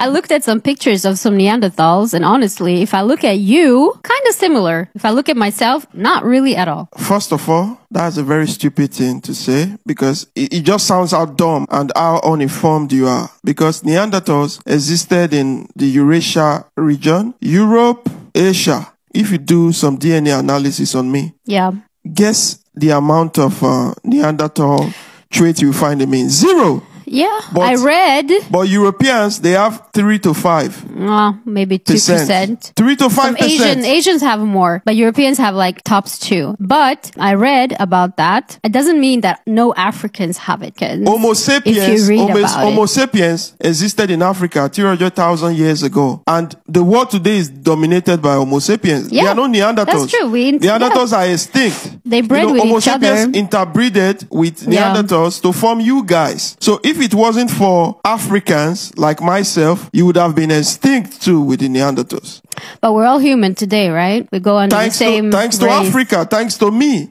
I looked at some pictures of some Neanderthals, and honestly, if I look at you, kind of similar. If I look at myself, not really at all. First of all, that's a very stupid thing to say because it just sounds how dumb and how uninformed you are. Because Neanderthals existed in the Eurasia region, Europe, Asia. If you do some DNA analysis on me, Yeah. guess the amount of Neanderthal traits you find in me. 0. Yeah, But- I read. But Europeans, they have 3 to 5%. Maybe 2%. 3 to 5%. Asians have more, but Europeans have like tops 2. But I read about that. It doesn't mean that no Africans have it. Homo sapiens, if you read about Homo it. sapiens existed in Africa 300,000 years ago. And the world today is dominated by Homo sapiens. Yeah, There are no Neanderthals. that's true. Neanderthals are extinct. They bred with Homo each sapiens other. interbreeded with Yeah. Neanderthals to form you guys. So if it wasn't for Africans like myself, you would have been extinct too with the Neanderthals. But we're all human today, right? We go under the same Thanks to race. Africa, thanks to me,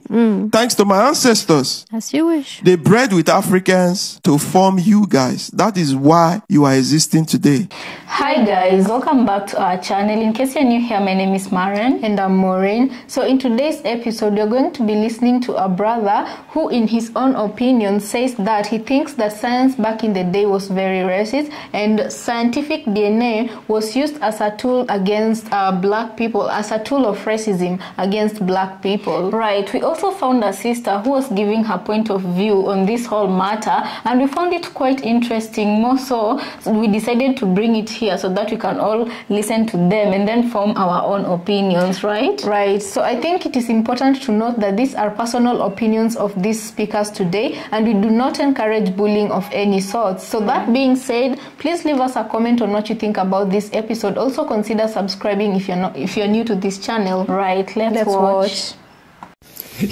thanks to my ancestors. As you wish. They bred with Africans to form you guys. That is why you are existing today. Hi guys, welcome back to our channel. In case you're new here, my name is Maren. And I'm Maureen. So in today's episode, you're going to be listening to a brother who, in his own opinion, says that he thinks that science back in the day was very racist and scientific DNA was used as a tool against black people, as a tool of racism against black people. Right, we also found a sister who was giving her point of view on this whole matter, and we found it quite interesting. More so, we decided to bring it here so that we can all listen to them and then form our own opinions, right? Right, so I think it is important to note that these are personal opinions of these speakers today, and we do not encourage bullying of any sort. So that being said, please leave us a comment on what you think about this episode. Also consider subscribing if you're new to this channel. Right, let's watch.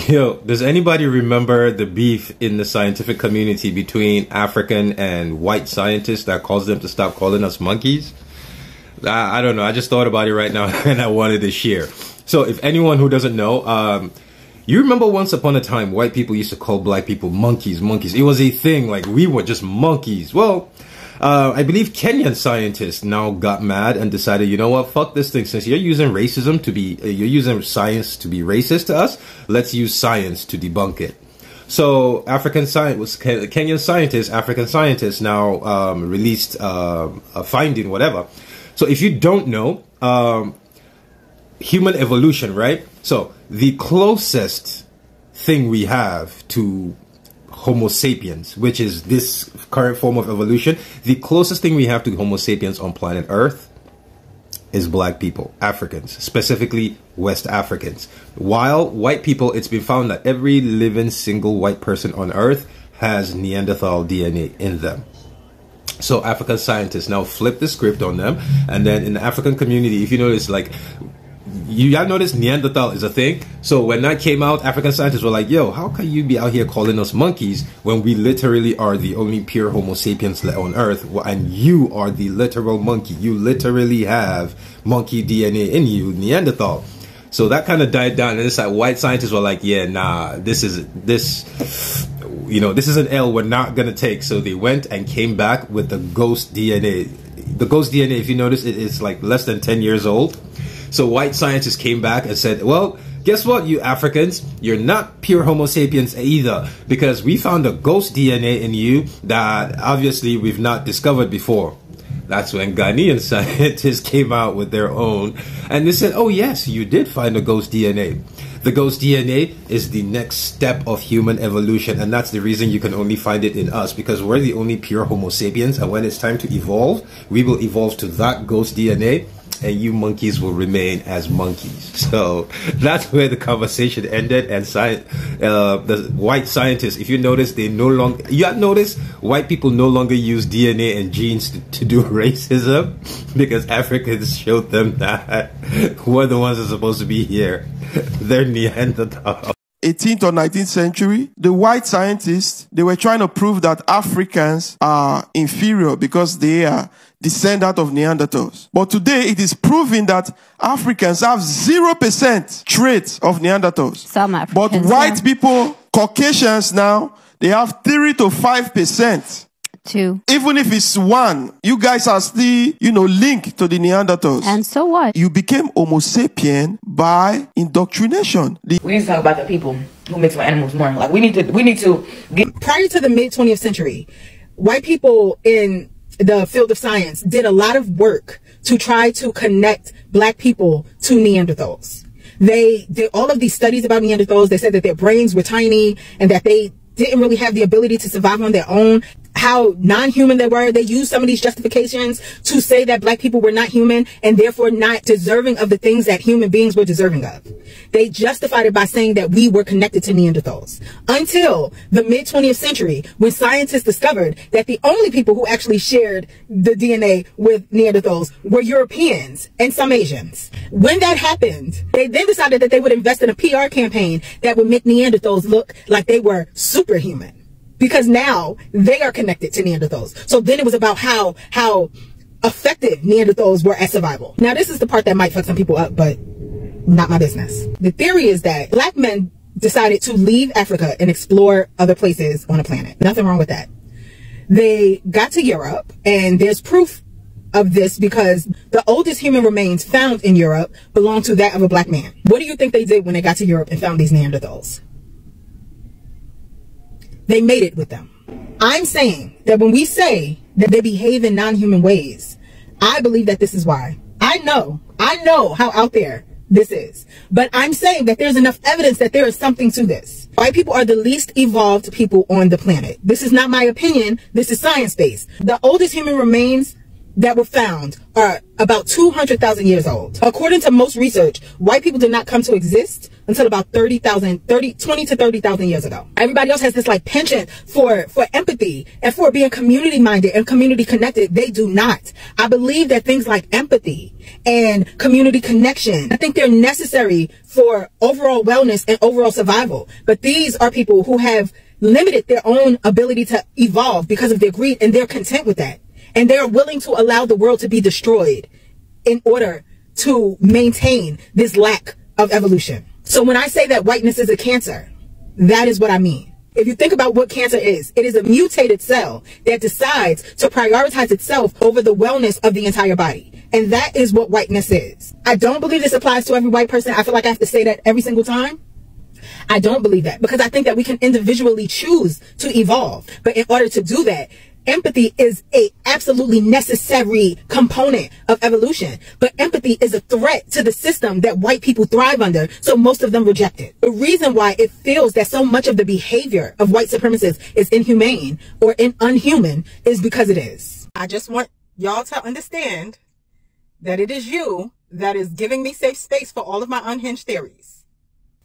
Yo, does anybody remember the beef in the scientific community between African and white scientists that caused them to stop calling us monkeys? I don't know. I just thought about it right now and I wanted to share. So if anyone who doesn't know, you remember once upon a time, white people used to call black people monkeys. It was a thing, like we were just monkeys. Well, I believe Kenyan scientists now got mad and decided, you know what, fuck this thing. Since you're using racism to be, you're using science to be racist to us, let's use science to debunk it. So African African scientists now released a finding, whatever. So if you don't know, human evolution, right? So the closest thing we have to Homo sapiens, which is this current form of evolution, the closest thing we have to Homo sapiens on planet Earth is black people, Africans, specifically West Africans. While white people, it's been found that every living single white person on Earth has Neanderthal DNA in them. So African scientists now flip the script on them, and then in the African community, if you notice, like, y'all notice Neanderthal is a thing. So when that came out, African scientists were like, yo, how can you be out here calling us monkeys when we literally are the only pure Homo sapiens on Earth, and you are the literal monkey? You literally have monkey DNA in you, Neanderthal. So that kind of died down, and it's like white scientists were like, yeah, nah, this is an L we're not gonna take. So they went and came back with the ghost DNA. The ghost DNA, if you notice, it's like less than 10 years old. So white scientists came back and said, well, guess what, you Africans? You're not pure Homo sapiens either, because we found a ghost DNA in you that obviously we've not discovered before. That's when Ghanaian scientists came out with their own, and they said, oh yes, you did find a ghost DNA. The ghost DNA is the next step of human evolution, and that's the reason you can only find it in us, because we're the only pure Homo sapiens, and when it's time to evolve, we will evolve to that ghost DNA, and you monkeys will remain as monkeys. So that's where the conversation ended. And the white scientists, if you notice, white people no longer use DNA and genes to do racism, because Africans showed them that we're the ones that are supposed to be here. They're Neanderthal. 18th or 19th century, the white scientists, they were trying to prove that Africans are inferior because they are descendant of Neanderthals. But today it is proven that Africans have 0% traits of Neanderthals. Some Africans. But white people, Caucasians now, they have 3 to 5%. 2. Even if it's 1, you guys are still, linked to the Neanderthals. And so what? You became Homo sapien by indoctrination. We need to talk about the people who mix with animals more. Like we need to get. Prior to the mid 20th century, white people in the field of science did a lot of work to try to connect black people to Neanderthals. They did all of these studies about Neanderthals. They said that their brains were tiny and that they didn't really have the ability to survive on their own, how non-human they were. They used some of these justifications to say that black people were not human and therefore not deserving of the things that human beings were deserving of. They justified it by saying that we were connected to Neanderthals until the mid 20th century, when scientists discovered that the only people who actually shared the DNA with Neanderthals were Europeans and some Asians. When that happened, they then decided that they would invest in a PR campaign that would make Neanderthals look like they were superhuman, because now they are connected to Neanderthals. So then it was about how effective Neanderthals were at survival. Now this is the part that might fuck some people up, but not my business. The theory is that black men decided to leave Africa and explore other places on the planet. Nothing wrong with that. They got to Europe, and there's proof of this because the oldest human remains found in Europe belong to that of a black man. What do you think they did when they got to Europe and found these Neanderthals? They made it with them. I'm saying that when we say that they behave in non-human ways, I believe that this is why. I know how out there this is, but I'm saying that there's enough evidence that there is something to this. White people are the least evolved people on the planet. This is not my opinion. This is science-based. The oldest human remains that were found are about 200,000 years old. According to most research, white people did not come to exist until about 20 to 30,000 years ago. Everybody else has this like penchant for empathy and for being community minded and community connected. They do not. I believe that things like empathy and community connection, I think they're necessary for overall wellness and overall survival. But these are people who have limited their own ability to evolve because of their greed, and they're content with that. And they're willing to allow the world to be destroyed in order to maintain this lack of evolution. So when I say that whiteness is a cancer, that is what I mean. If you think about what cancer is, it is a mutated cell that decides to prioritize itself over the wellness of the entire body. And that is what whiteness is. I don't believe this applies to every white person. I feel like I have to say that every single time. I don't believe that, because I think that we can individually choose to evolve. But in order to do that, empathy is a absolutely necessary component of evolution. But empathy is a threat to the system that white people thrive under, so most of them reject it. The reason why it feels that so much of the behavior of white supremacists is inhumane or unhuman is because it is. I just want y'all to understand that it is you that is giving me safe space for all of my unhinged theories.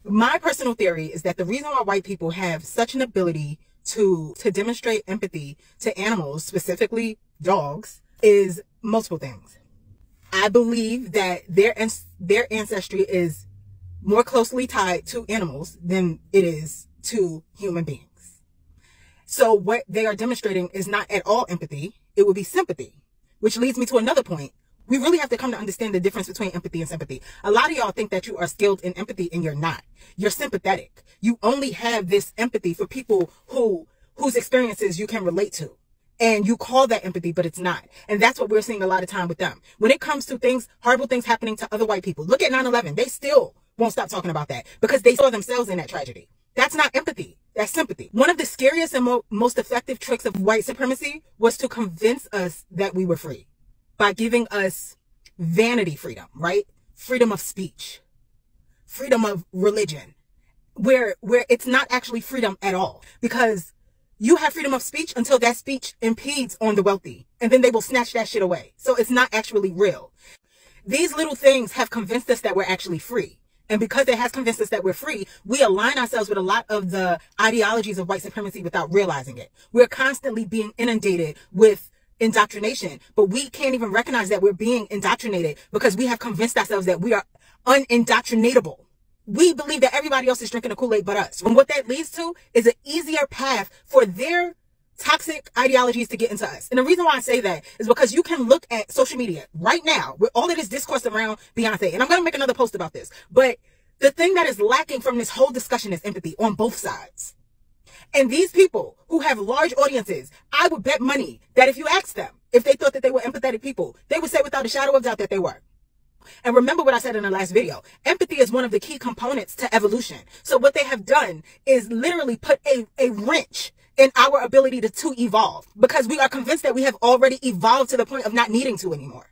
My personal theory is that the reason why white people have such an ability to demonstrate empathy to animals, specifically dogs, is multiple things. I believe that their ancestry is more closely tied to animals than it is to human beings. So what they are demonstrating is not at all empathy. It would be sympathy, which leads me to another point. We really have to come to understand the difference between empathy and sympathy. A lot of y'all think that you are skilled in empathy, and you're not. You're sympathetic. You only have this empathy for people whose experiences you can relate to. And you call that empathy, but it's not. And that's what we're seeing a lot of time with them. When it comes to things, horrible things happening to other white people. Look at 9/11. They still won't stop talking about that because they saw themselves in that tragedy. That's not empathy. That's sympathy. One of the scariest and most effective tricks of white supremacy was to convince us that we were free by giving us vanity freedom, right? Freedom of speech, freedom of religion, where it's not actually freedom at all, because you have freedom of speech until that speech impedes on the wealthy, and then they will snatch that shit away. So it's not actually real. These little things have convinced us that we're actually free. And because it has convinced us that we're free, we align ourselves with a lot of the ideologies of white supremacy without realizing it. We're constantly being inundated with indoctrination, but we can't even recognize that we're being indoctrinated because we have convinced ourselves that we are unindoctrinatable. We believe that everybody else is drinking the Kool-Aid but us. And what that leads to is an easier path for their toxic ideologies to get into us. And the reason why I say that is because you can look at social media right now with all of this discourse around Beyonce. And I'm going to make another post about this. But the thing that is lacking from this whole discussion is empathy on both sides. And these people who have large audiences, I would bet money that if you asked them, if they thought that they were empathetic people, they would say without a shadow of doubt that they were. And remember what I said in the last video. Empathy is one of the key components to evolution. So what they have done is literally put a wrench in our ability to evolve, because we are convinced that we have already evolved to the point of not needing to anymore.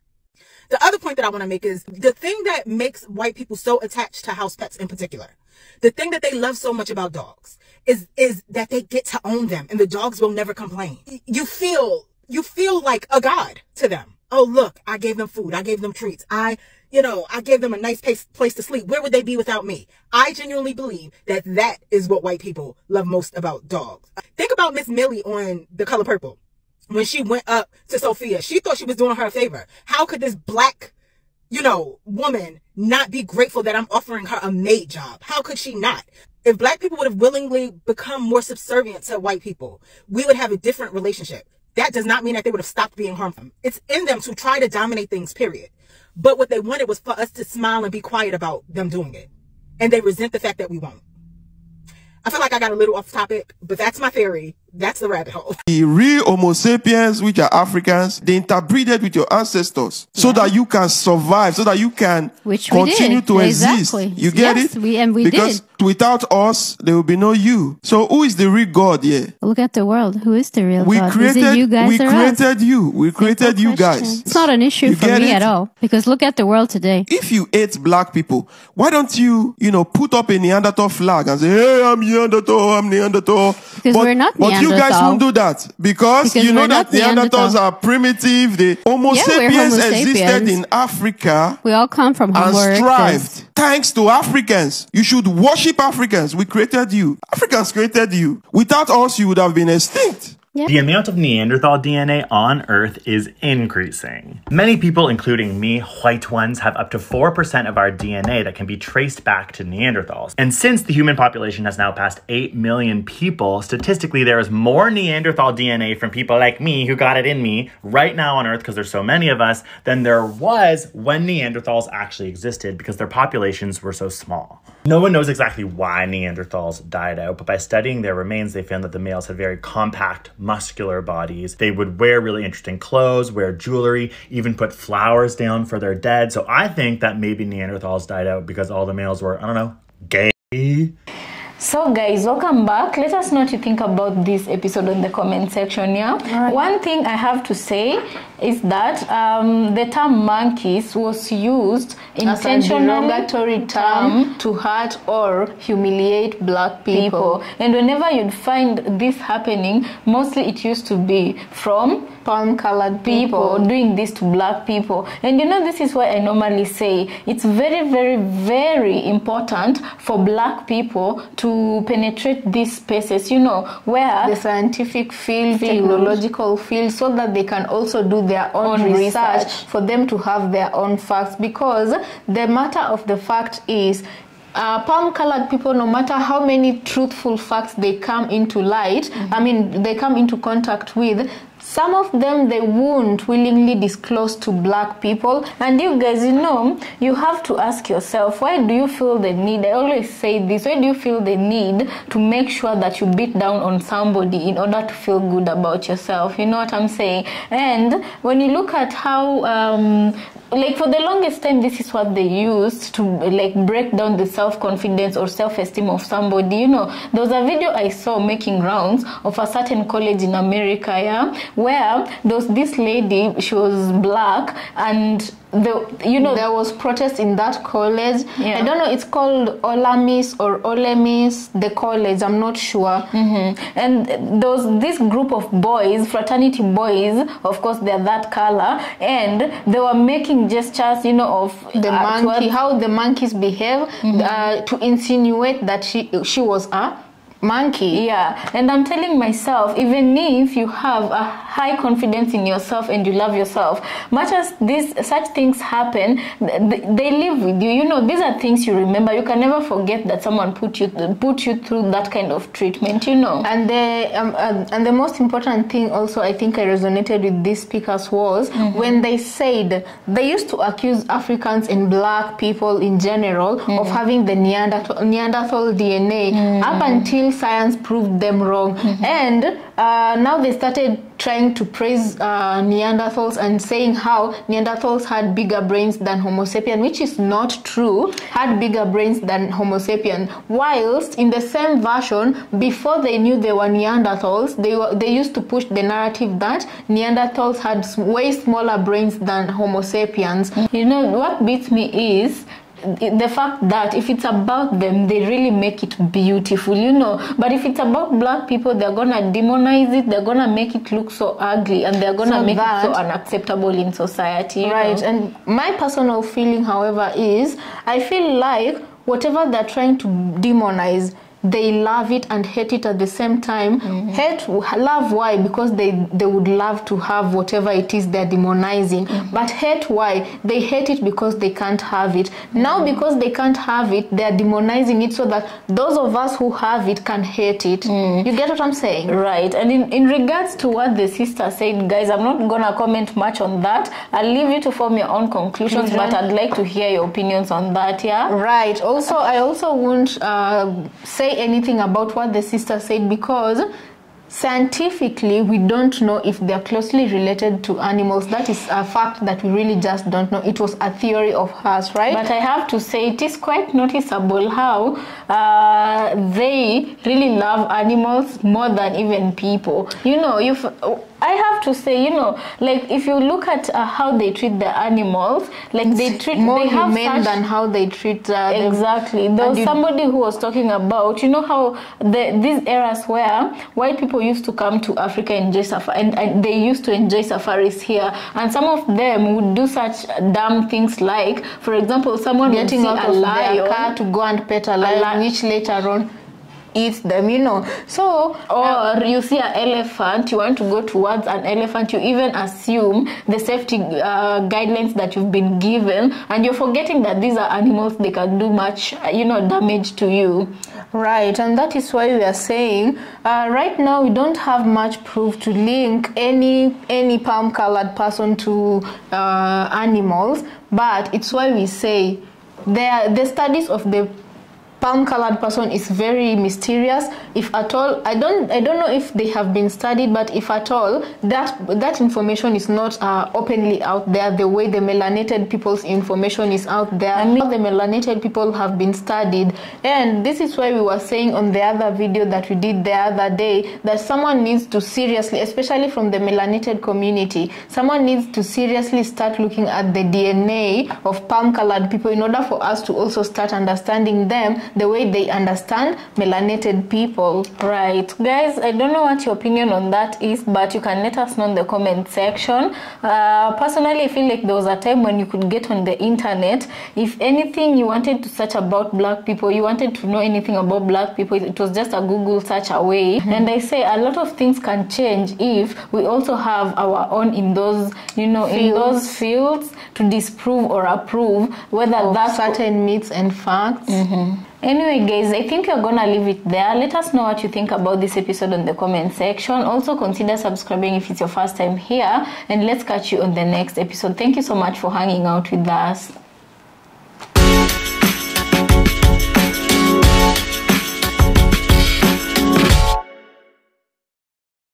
The other point that I want to make is the thing that makes white people so attached to house pets in particular. The thing that they love so much about dogs is that they get to own them and the dogs will never complain. You feel like a god to them. Oh, look, I gave them food. I gave them treats. I gave them a nice place to sleep. Where would they be without me? I genuinely believe that is what white people love most about dogs. Think about Miss Millie on The Color Purple. When she went up to Sophia, she thought she was doing her a favor. How could this black, woman not be grateful that I'm offering her a maid job? How could she not? If black people would have willingly become more subservient to white people, we would have a different relationship. That does not mean that they would have stopped being harmful. It's in them to try to dominate things, period. But what they wanted was for us to smile and be quiet about them doing it. And they resent the fact that we won't. I feel like I got a little off topic, but that's my theory. That's the rabbit hole. The real Homo sapiens, which are Africans, they interbreeded with your ancestors so that you can survive, so that you can continue to exist. You get it? Because without us, there will be no you. So who is the real God here? Look at the world. Who is the real God? Is it you guys or us? We created you. We created you guys. It's not an issue for me at all. Because look at the world today. If you hate black people, why don't you, put up a Neanderthal flag and say, hey, I'm Neanderthal. Because we're not Neanderthal. You guys won't do that because you know that Neanderthals are primitive. The Homo sapiens existed in Africa. We all come from Homo erectus. And thrived thanks to Africans. You should worship Africans. We created you. Africans created you. Without us, you would have been extinct. Yep. The amount of Neanderthal DNA on Earth is increasing. Many people, including me, white ones, have up to 4% of our DNA that can be traced back to Neanderthals. And since the human population has now passed 8 million people, statistically there is more Neanderthal DNA from people like me who got it in me right now on Earth, because there's so many of us, than there was when Neanderthals actually existed, because their populations were so small. No one knows exactly why Neanderthals died out, but by studying their remains, they found that the males had very compact, muscular bodies. They would wear really interesting clothes, wear jewelry, even put flowers down for their dead. So I think that maybe Neanderthals died out because all the males were, I don't know, gay. So guys, welcome back. Let us know what you think about this episode in the comment section. Right. One thing I have to say is that the term monkeys was used intentionally as a derogatory term to hurt or humiliate black people. And whenever you'd find this happening, mostly it used to be from palm-colored people doing this to black people. And this is why I normally say it's very, very, very important for black people to penetrate these spaces, where the scientific field, technological field, so that they can also do their own research for them to have their own facts. Because the matter of the fact is, palm-colored people, no matter how many truthful facts they come into light, they come into contact with, some of them they won't willingly disclose to black people. And you guys, you have to ask yourself, why do you feel the need? I always say this, why do you feel the need to make sure that you beat down on somebody in order to feel good about yourself? You know what I'm saying? And when you look at how for the longest time, this is what they used to break down the self-confidence or self-esteem of somebody. There was a video I saw making rounds of a certain college in America, where there was this lady, she was black, and there was protest in that college. I don't know, it's called Olamis or Olemis, the college, I'm not sure. And there was this group of boys, fraternity boys, of course they're that color, and they were making gestures, of the monkey, how the monkeys behave, to insinuate that she was a monkey. And I'm telling myself, even if you have a high confidence in yourself and you love yourself, much as such things happen, they live with you. These are things you remember. You can never forget that someone put you through that kind of treatment. And the most important thing also, I think I resonated with these speakers was when they said they used to accuse Africans and black people in general of having the Neanderthal DNA up until science proved them wrong. And now they started trying to praise Neanderthals and saying how Neanderthals had bigger brains than Homo sapien, which is not true, had bigger brains than Homo sapien. Whilst in the same version, before they knew they were Neanderthals, they used to push the narrative that Neanderthals had way smaller brains than Homo sapiens. You know, what beats me is the fact that if it's about them, they really make it beautiful, you know. But if it's about black people, they're gonna demonize it, they're gonna make it look so ugly, and they're gonna make it so unacceptable in society. Right. Know? And my personal feeling, however, is I feel like whatever they're trying to demonize, they love it and hate it at the same time. Love, why? Because they would love to have whatever it is they're demonizing. But hate, why? They hate it because they can't have it. Now because they can't have it, they're demonizing it so that those of us who have it can hate it. You get what I'm saying? Right. And in regards to what the sister said, guys, I'm not gonna comment much on that. I'll leave you to form your own conclusions, but I'd like to hear your opinions on that. Yeah, right. Also, I also won't say anything about what the sister said, because scientifically we don't know if they're closely related to animals. That is a fact that we really just don't know. It was a theory of hers, right? But I have to say it is quite noticeable how they really love animals more than even people. You know, I have to say, you know, like if you look at how they treat the animals, like they treat more humane than how they treat exactly. There was somebody who was talking about, you know, how these eras where white people used to come to Africa and enjoy and they used to enjoy safaris here, and some of them would do such dumb things like, for example, someone getting out of their car to go and pet a lion, which later on eats them, you know. So, or you see an elephant, you want to go towards an elephant, you even assume the safety guidelines that you've been given, and you're forgetting that these are animals, they can do much, you know, damage to you. Right, and that is why we are saying right now we don't have much proof to link any palm-colored person to animals, but it's why we say the studies of the palm-colored person is very mysterious. If at all, I don't know if they have been studied, but if at all, that information is not openly out there the way the melanated people's information is out there. I mean, the melanated people have been studied, and this is why we were saying on the other video that we did the other day that someone needs to seriously, especially from the melanated community, someone needs to seriously start looking at the DNA of palm-colored people in order for us to also start understanding them the way they understand melanated people. Right, guys, I don't know what your opinion on that is, but you can let us know in the comment section. Personally, I feel like there was a time when you could get on the internet, if anything you wanted to search about black people, you wanted to know anything about black people, it was just a Google search away. And I say a lot of things can change if we also have our own in those, you know, in those fields to disprove or approve whether that's certain myths and facts. Anyway, guys, I think we're gonna leave it there. Let us know what you think about this episode in the comment section. Also consider subscribing if it's your first time here, and let's catch you on the next episode. Thank you so much for hanging out with us.